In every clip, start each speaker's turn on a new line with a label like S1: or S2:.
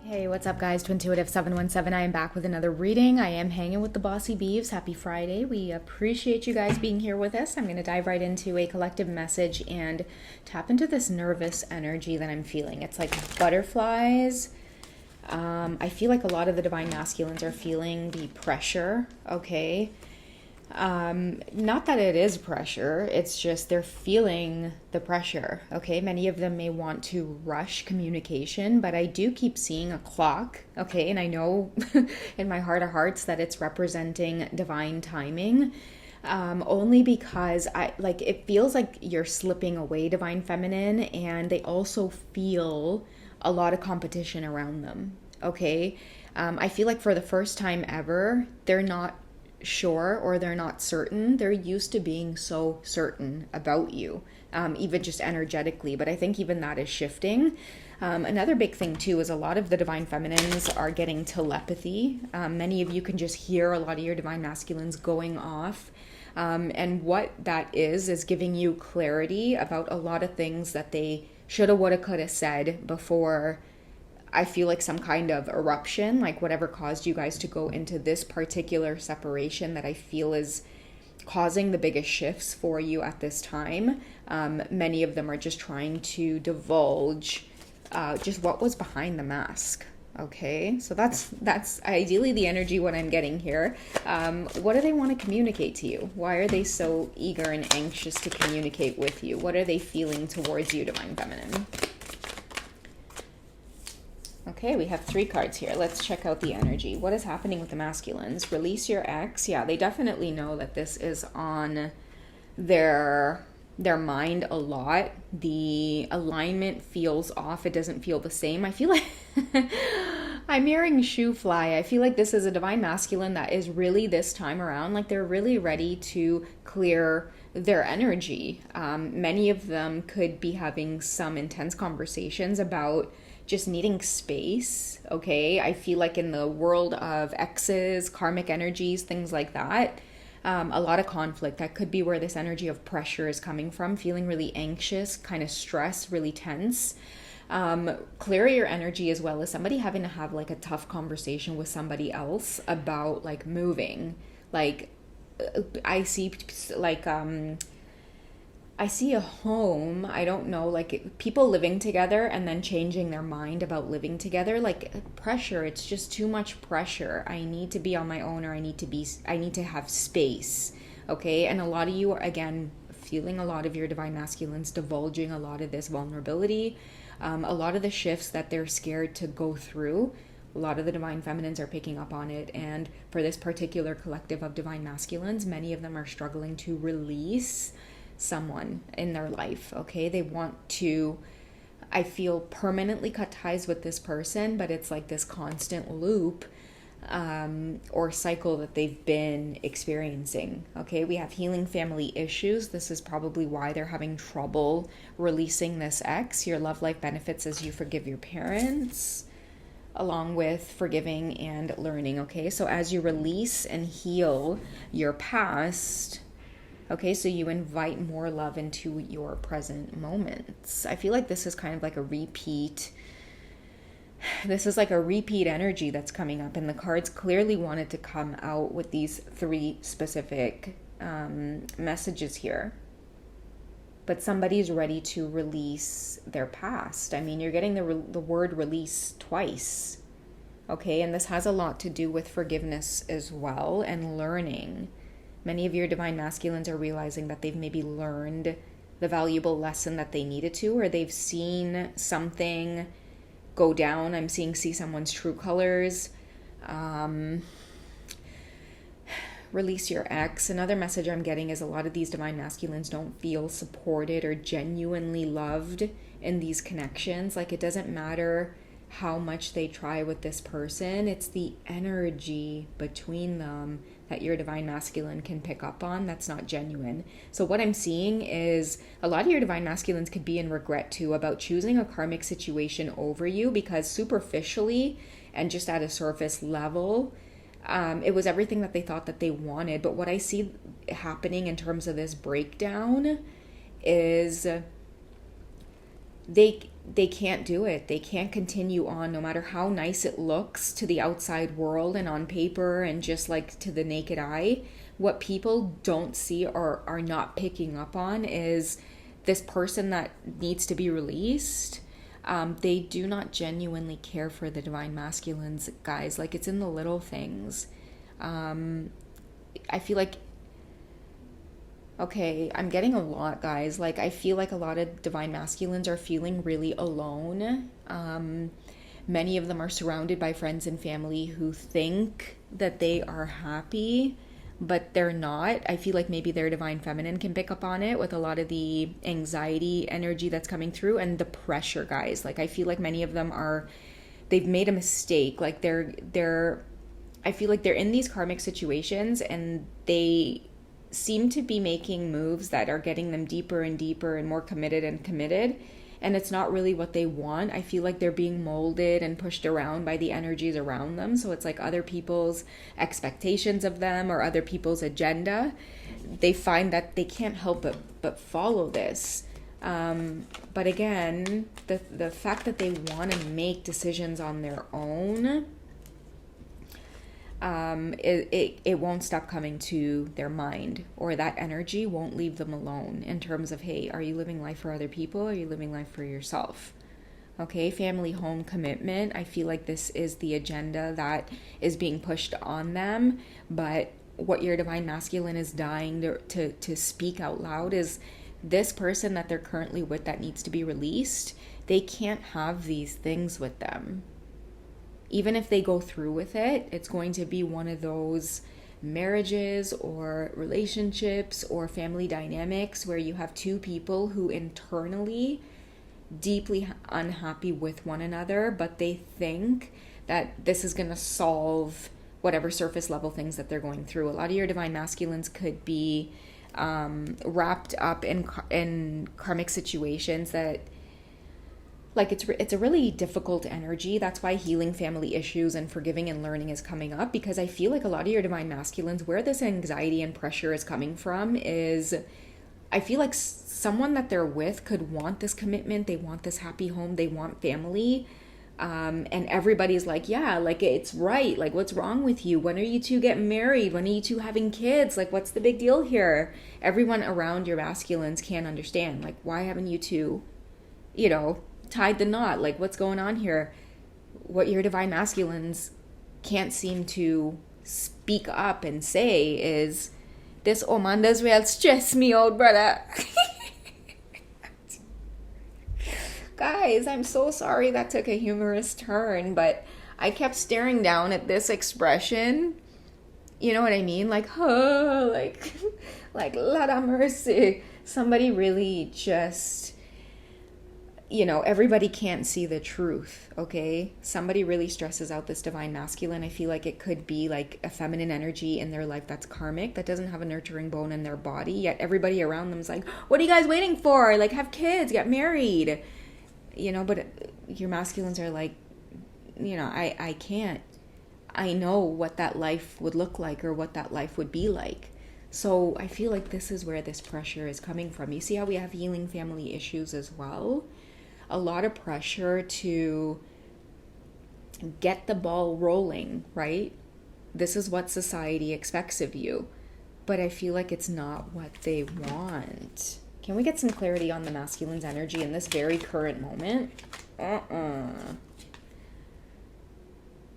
S1: Hey, what's up, guys? Twintuitive717. I am back with another reading. I am hanging with the Bossy Beeves. Happy Friday. We appreciate you guys being here with us. I'm going to dive right into a collective message and tap into this nervous energy that I'm feeling. It's like butterflies. I feel like a lot of the divine masculines are feeling the pressure, okay? Not that it is pressure, it's just they're feeling the pressure, okay? Many of them may want to rush communication, but I do keep seeing a clock, okay? And I know in my heart of hearts that it's representing divine timing, only because it feels like you're slipping away, divine feminine, and they also feel a lot of competition around them, okay? I feel like for the first time ever, they're not sure or they're not certain. They're used to being so certain about you, even just energetically, but I think even that is shifting. Another big thing too is a lot of the divine feminines are getting telepathy. Many of you can just hear a lot of your divine masculines going off, and what that is giving you clarity about a lot of things that they shoulda, woulda, coulda said before. I feel like some kind of eruption, like whatever caused you guys to go into this particular separation that I feel is causing the biggest shifts for you at this time. Many of them are just trying to divulge just what was behind the mask. Okay, so that's ideally the energy what I'm getting here. What do they want to communicate to you? Why are they so eager and anxious to communicate with you? What are they feeling towards you, divine feminine? Okay, we have 3 cards here. Let's check out the energy. What is happening with the masculines? Release your ex. Yeah, they definitely know that this is on their mind a lot. The alignment feels off. It doesn't feel the same. I feel like I'm hearing shoe fly. I feel like this is a divine masculine that is really this time around, like they're really ready to clear their energy. Many of them could be having some intense conversations about just needing space, okay? I feel like in the world of exes, karmic energies, things like that, a lot of conflict. That could be where this energy of pressure is coming from, feeling really anxious, kind of stressed, really tense. Clear your energy as well as somebody having to have like a tough conversation with somebody else about like moving. Like I see a home, I don't know, like people living together and then changing their mind about living together, like pressure. It's just too much pressure. I need to be on my own, or I need to have space. Okay. And a lot of you are, again, feeling a lot of your divine masculines divulging a lot of this vulnerability, a lot of the shifts that they're scared to go through. A lot of the divine feminines are picking up on it. And for this particular collective of divine masculines, many of them are struggling to release someone in their life, okay? They want to, I feel, permanently cut ties with this person, but it's like this constant loop or cycle that they've been experiencing, okay? We have healing family issues. This is probably why they're having trouble releasing this ex. Your love life benefits as you forgive your parents, along with forgiving and learning, okay? So as you release and heal your past, okay, so you invite more love into your present moments. I feel like this is kind of like a repeat. This is like a repeat energy that's coming up, and the cards clearly wanted to come out with these 3 specific messages here. But somebody's ready to release their past. I mean, you're getting the word release twice, okay? And this has a lot to do with forgiveness as well and learning. Many of your divine masculines are realizing that they've maybe learned the valuable lesson that they needed to, or they've seen something go down. I'm see someone's true colors. Release your ex. Another message I'm getting is a lot of these divine masculines don't feel supported or genuinely loved in these connections. Like, it doesn't matter how much they try with this person. It's the energy between them that your divine masculine can pick up on that's not genuine. So what I'm seeing is a lot of your divine masculines could be in regret too about choosing a karmic situation over you, because superficially and just at a surface level, it was everything that they thought that they wanted. But what I see happening in terms of this breakdown is they can't do it. They can't continue on, no matter how nice it looks to the outside world and on paper and just like to the naked eye. What people don't see or are not picking up on is this person that needs to be released. They do not genuinely care for the divine masculines, guys. Like, it's in the little things. I feel like, okay, I'm getting a lot, guys. Like, I feel like a lot of divine masculines are feeling really alone. Many of them are surrounded by friends and family who think that they are happy, but they're not. I feel like maybe their divine feminine can pick up on it with a lot of the anxiety energy that's coming through and the pressure, guys. Like, I feel like many of them they've made a mistake. Like, I feel like they're in these karmic situations and they seem to be making moves that are getting them deeper and deeper and more committed, and it's not really what they want. I feel like they're being molded and pushed around by the energies around them. So it's like other people's expectations of them or other people's agenda. They find that they can't help but follow this. But again, the fact that they want to make decisions on their own, it won't stop coming to their mind, or that energy won't leave them alone in terms of, hey, are you living life for other people? Or are you living life for yourself? Okay, family, home, commitment. I feel like this is the agenda that is being pushed on them. But what your divine masculine is dying to speak out loud is this person that they're currently with that needs to be released. They can't have these things with them. Even if they go through with it, it's going to be one of those marriages or relationships or family dynamics where you have two people who internally deeply unhappy with one another, but they think that this is going to solve whatever surface level things that they're going through. A lot of your divine masculines could be wrapped up in karmic situations that, like, it's a really difficult energy. That's why healing family issues and forgiving and learning is coming up, because I feel like a lot of your divine masculines, where this anxiety and pressure is coming from is, I feel like someone that they're with could want this commitment. They want this happy home. They want family. And everybody's like, yeah, like, it's right. Like, what's wrong with you? When are you two getting married? When are you two having kids? Like, what's the big deal here? Everyone around your masculines can't understand. Like, why haven't you two, tied the knot? Like, what's going on here? What your divine masculines can't seem to speak up and say is, this Omanda's real stress me out, brother. Guys, I'm so sorry that took a humorous turn, but I kept staring down at this expression. You know what I mean? Like, oh, like, Lord have mercy. Somebody really just, everybody can't see the truth, okay? Somebody really stresses out this divine masculine. I feel like it could be like a feminine energy in their life that's karmic, that doesn't have a nurturing bone in their body, yet everybody around them is like, what are you guys waiting for? Like, have kids, get married. But your masculines are like, I can't. I know what that life would look like or what that life would be like. So I feel like this is where this pressure is coming from. You see how we have healing family issues as well? A lot of pressure to get the ball rolling, right? This is what society expects of you. But I feel like it's not what they want. Can we get some clarity on the masculine's energy in this very current moment?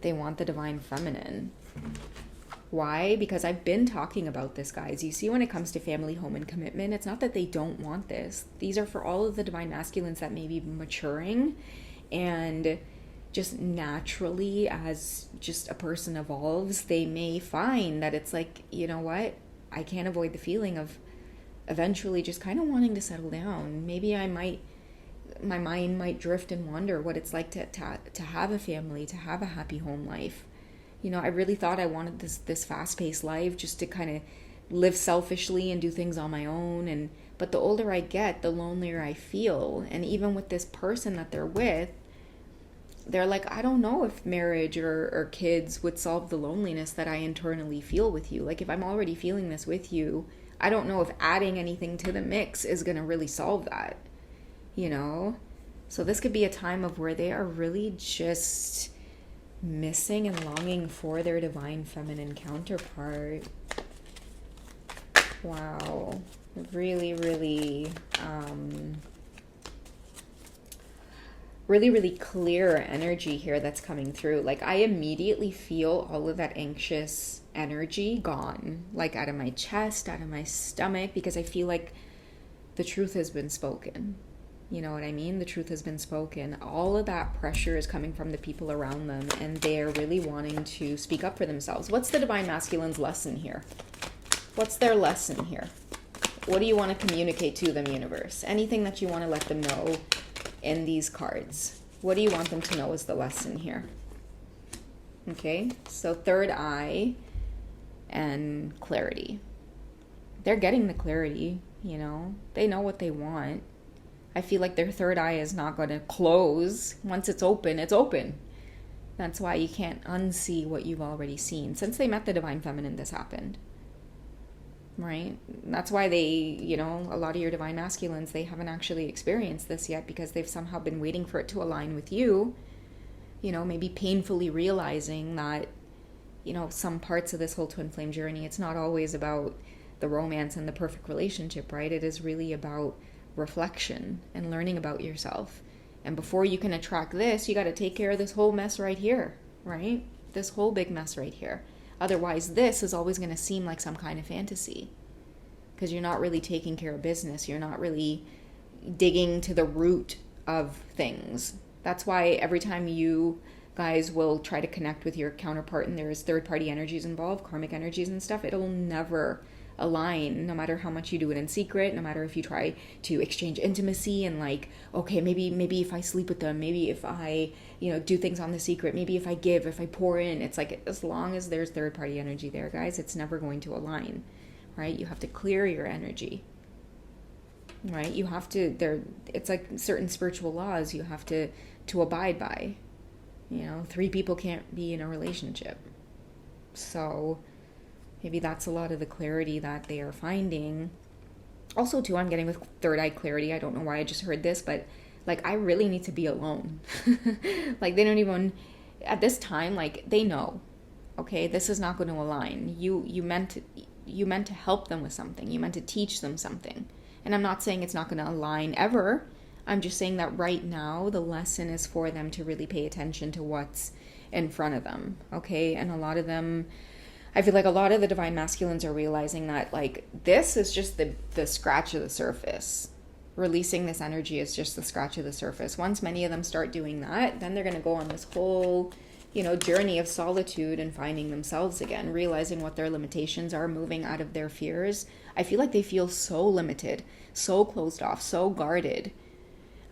S1: They want the divine feminine. Why? Because I've been talking about this, guys. You see, when it comes to family, home, and commitment, it's not that they don't want this. These are for all of the divine masculines that may be maturing, and just naturally, as just a person evolves, they may find that it's like, you know what? I can't avoid the feeling of eventually just kind of wanting to settle down. Maybe my mind might drift and wonder what it's like to have a family, to have a happy home life. I really thought I wanted this fast-paced life just to kind of live selfishly and do things on my own. But the older I get, the lonelier I feel. And even with this person that they're with, they're like, I don't know if marriage or kids would solve the loneliness that I internally feel with you. Like, if I'm already feeling this with you, I don't know if adding anything to the mix is going to really solve that, So this could be a time of where they are really just missing and longing for their divine feminine counterpart. Wow. Really, really, really clear energy here that's coming through. Like, I immediately feel all of that anxious energy gone, like out of my chest, out of my stomach, because I feel like the truth has been spoken. You know what I mean? The truth has been spoken. All of that pressure is coming from the people around them, and they're really wanting to speak up for themselves. What's the Divine Masculine's lesson here? What's their lesson here? What do you want to communicate to them, universe? Anything that you want to let them know in these cards. What do you want them to know is the lesson here? Okay, so third eye and clarity. They're getting the clarity, you know. They know what they want. I feel like their third eye is not going to close. Once it's open, it's open. That's why you can't unsee what you've already seen. Since they met the Divine Feminine, this happened. Right? That's why they, you know, a lot of your Divine Masculines, they haven't actually experienced this yet because they've somehow been waiting for it to align with you. You know, maybe painfully realizing that, you know, some parts of this whole twin flame journey, it's not always about the romance and the perfect relationship, right? It is really about reflection and learning about yourself. And before you can attract this, you got to take care of this whole mess right here, right? This whole big mess right here. Otherwise, this is always going to seem like some kind of fantasy because you're not really taking care of business. You're not really digging to the root of things. That's why every time you guys will try to connect with your counterpart and there's third-party energies involved, karmic energies and stuff, it'll never align, no matter how much you do it in secret, no matter if you try to exchange intimacy and like, okay, maybe if I sleep with them, maybe if I, you know, do things on the secret, maybe if I give, if I pour in, it's like, as long as there's third party energy there, guys, it's never going to align, right? You have to clear your energy, right? You have to, it's like certain spiritual laws you have to abide by. You know, 3 people can't be in a relationship. So maybe that's a lot of the clarity that they are finding. Also, too, I'm getting with third eye clarity. I don't know why I just heard this, but like, I really need to be alone. Like, they don't even, at this time, like, they know, okay, this is not going to align. You meant to help them with something. You meant to teach them something. And I'm not saying it's not going to align ever. I'm just saying that right now, the lesson is for them to really pay attention to what's in front of them, okay? And a lot of them, I feel like a lot of the Divine Masculines are realizing that, like, this is just the scratch of the surface. Releasing this energy is just the scratch of the surface. Once many of them start doing that, then they're going to go on this whole, you know, journey of solitude and finding themselves again, realizing what their limitations are, moving out of their fears. I feel like they feel so limited, so closed off, so guarded.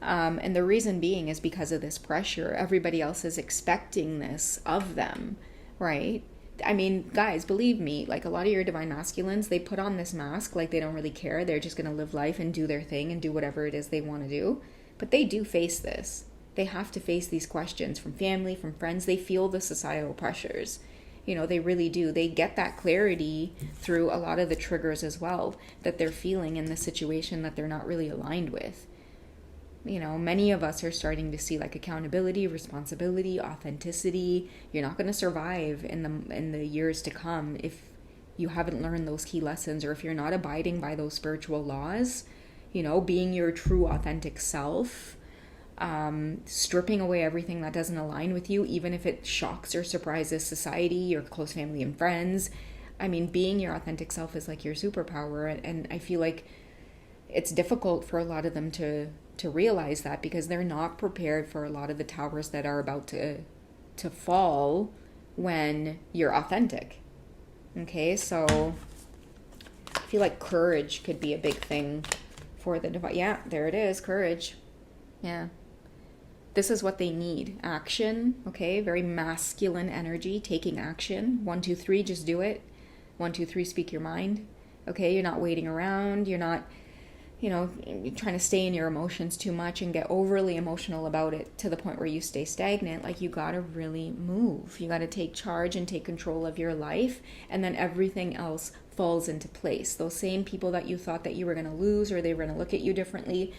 S1: And the reason being is because of this pressure. Everybody else is expecting this of them, right? I mean, guys, believe me, like, a lot of your Divine Masculines, they put on this mask like they don't really care. They're just going to live life and do their thing and do whatever it is they want to do. But they do face this. They have to face these questions from family, from friends. They feel the societal pressures. You know, they really do. They get that clarity through a lot of the triggers as well that they're feeling in the situation that they're not really aligned with. You know, many of us are starting to see like accountability, responsibility, authenticity. You're not going to survive in the years to come if you haven't learned those key lessons, or if you're not abiding by those spiritual laws. You know, being your true authentic self, stripping away everything that doesn't align with you, even if it shocks or surprises society, your close family and friends. I mean, being your authentic self is like your superpower, and I feel like it's difficult for a lot of them to realize that, because they're not prepared for a lot of the towers that are about to fall when you're authentic. Okay, so I feel like courage could be a big thing for the divine. Yeah, there it is, courage. Yeah. This is what they need. Action, okay? Very masculine energy, taking action. 1, 2, 3, just do it. 1, 2, 3, speak your mind. Okay, you're not waiting around. You're not, you know, trying to stay in your emotions too much and get overly emotional about it to the point where you stay stagnant. Like, you gotta really move. You gotta take charge and take control of your life, and then everything else falls into place. Those same people that you thought that you were gonna lose, or they were gonna look at you differently,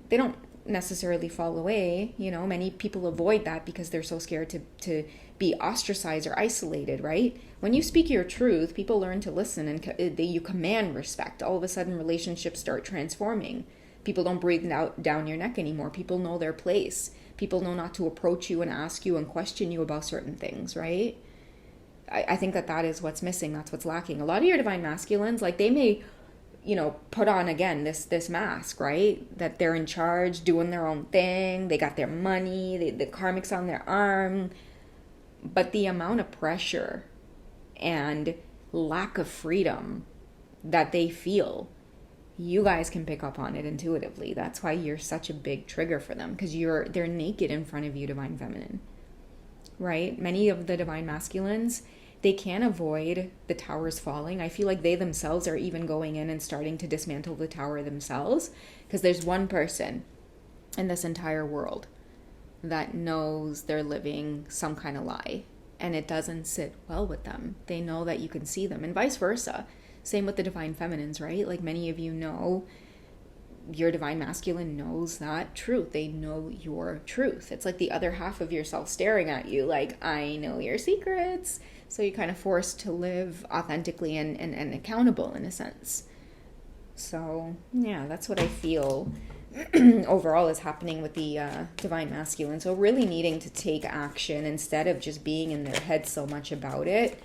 S1: they don't necessarily fall away. You know, many people avoid that because they're so scared to be ostracized or isolated, right? When you speak your truth, people learn to listen, and you command respect. All of a sudden, relationships start transforming. People don't breathe down your neck anymore. People know their place. People know not to approach you and ask you and question you about certain things, right? I think that is what's missing. That's what's lacking. A lot of your divine masculines, like, they may, you know, put on again this mask, right? That they're in charge, doing their own thing. They got their money. The karmic's on their arm. But the amount of pressure and lack of freedom that they feel, you guys can pick up on it intuitively. That's why you're such a big trigger for them, because they're naked in front of you, divine feminine, right? Many of the divine masculines, they can't avoid the towers falling. I feel like they themselves are even going in and starting to dismantle the tower themselves, because there's one person in this entire world that knows they're living some kind of lie, and it doesn't sit well with them. They know that you can see them, and vice versa. Same with the divine feminines, right? Like, many of you know your divine masculine knows that truth. They know your truth. It's like the other half of yourself staring at you like, I know your secrets. So you're kind of forced to live authentically and accountable in a sense. So yeah, that's what I feel overall is happening with the divine masculine. So really needing to take action instead of just being in their head so much about it.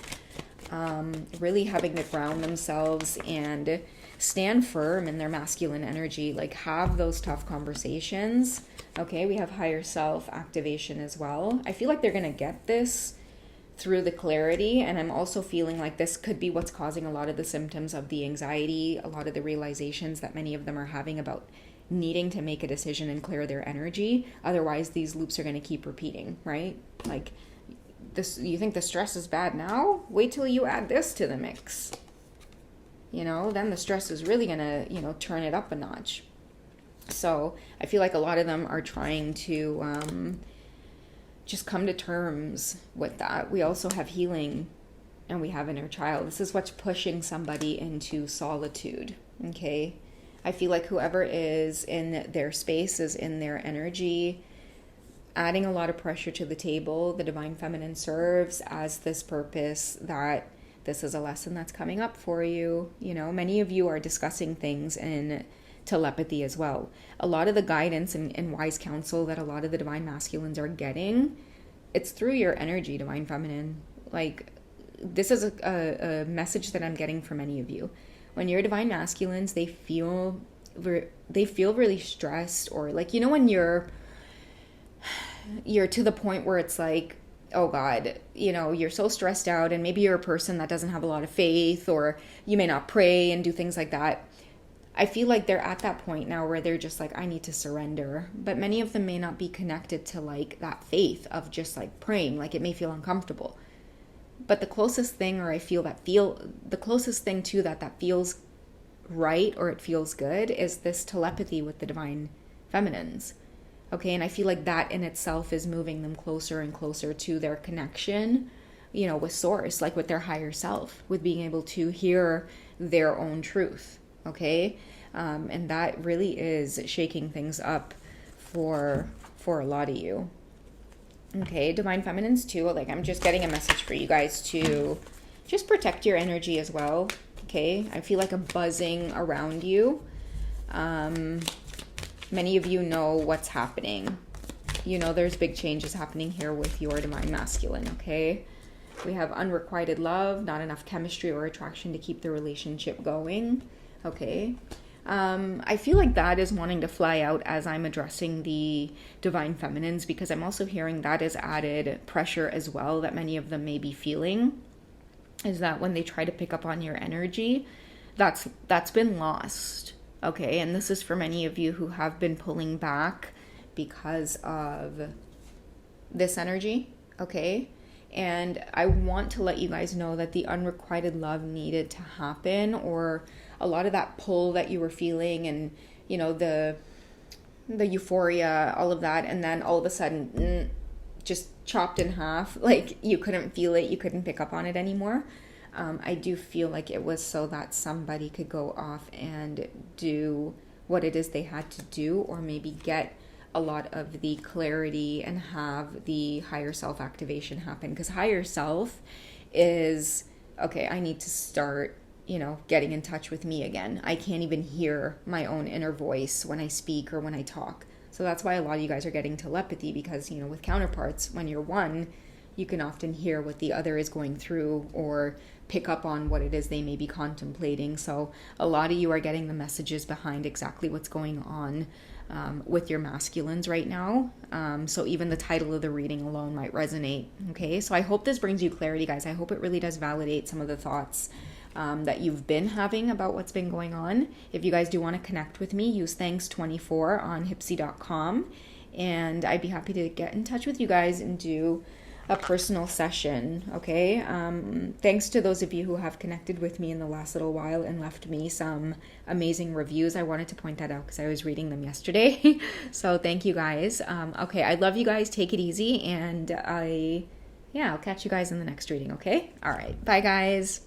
S1: Really having to ground themselves and stand firm in their masculine energy, like have those tough conversations. Okay, we have higher self activation as well. I feel like they're going to get this through the clarity, and I'm also feeling like this could be what's causing a lot of the symptoms of the anxiety, a lot of the realizations that many of them are having about needing to make a decision and clear their energy. Otherwise, these loops are going to keep repeating, right? Like, this, you think the stress is bad now? Wait till you add this to the mix. You know, then the stress is really going to, you know, turn it up a notch. So I feel like a lot of them are trying to just come to terms with that. We also have healing, and we have inner child. This is what's pushing somebody into solitude, okay? I feel like whoever is in their space is in their energy, adding a lot of pressure to the table. The divine feminine serves as this purpose that this is a lesson that's coming up for you. You know, many of you are discussing things in telepathy as well. A lot of the guidance and wise counsel that a lot of the divine masculines are getting, it's through your energy, divine feminine. Like, this is a message that I'm getting from many of you. When you're divine masculines, they feel really stressed, or like, you know, when you're to the point where it's like, oh God, you know, you're so stressed out, and maybe you're a person that doesn't have a lot of faith, or you may not pray and do things like that. I feel like they're at that point now where they're just like, I need to surrender. But many of them may not be connected to like that faith of just like praying. Like, it may feel uncomfortable. But the closest thing, the closest thing to that feels right, or it feels good, is this telepathy with the divine feminines. Okay, and I feel like that in itself is moving them closer and closer to their connection, you know, with source, like with their higher self, with being able to hear their own truth. Okay, and that really is shaking things up for a lot of you. Okay, divine feminines too, like, I'm just getting a message for you guys to just protect your energy as well. Okay, I feel like a buzzing around you. Many of you know what's happening. You know there's big changes happening here with your divine masculine, okay? We have unrequited love, not enough chemistry or attraction to keep the relationship going, okay? I feel like that is wanting to fly out as I'm addressing the divine feminines, because I'm also hearing that is added pressure as well that many of them may be feeling, is that when they try to pick up on your energy, that's been lost. Okay, and this is for many of you who have been pulling back because of this energy, okay? And I want to let you guys know that the unrequited love needed to happen, or a lot of that pull that you were feeling, and, you know, the euphoria, all of that, and then all of a sudden, just chopped in half, like you couldn't feel it, you couldn't pick up on it anymore. I do feel like it was so that somebody could go off and do what it is they had to do, or maybe get a lot of the clarity and have the higher self activation happen. Because higher self is, okay, I need to start, getting in touch with me again. I can't even hear my own inner voice when I speak or when I talk. So that's why a lot of you guys are getting telepathy, because, with counterparts, when you're one, you can often hear what the other is going through or pick up on what it is they may be contemplating. So a lot of you are getting the messages behind exactly what's going on with your masculines right now. So even the title of the reading alone might resonate. Okay, so I hope this brings you clarity, guys. I hope it really does validate some of the thoughts that you've been having about what's been going on. If you guys do want to connect with me, use thanks24 on hipsy.com, and I'd be happy to get in touch with you guys and do a personal session. Okay, thanks to those of you who have connected with me in the last little while and left me some amazing reviews. I wanted to point that out because I was reading them yesterday. So thank you guys. Okay, I love you guys. Take it easy, and I'll catch you guys in the next reading. Okay, all right, bye guys.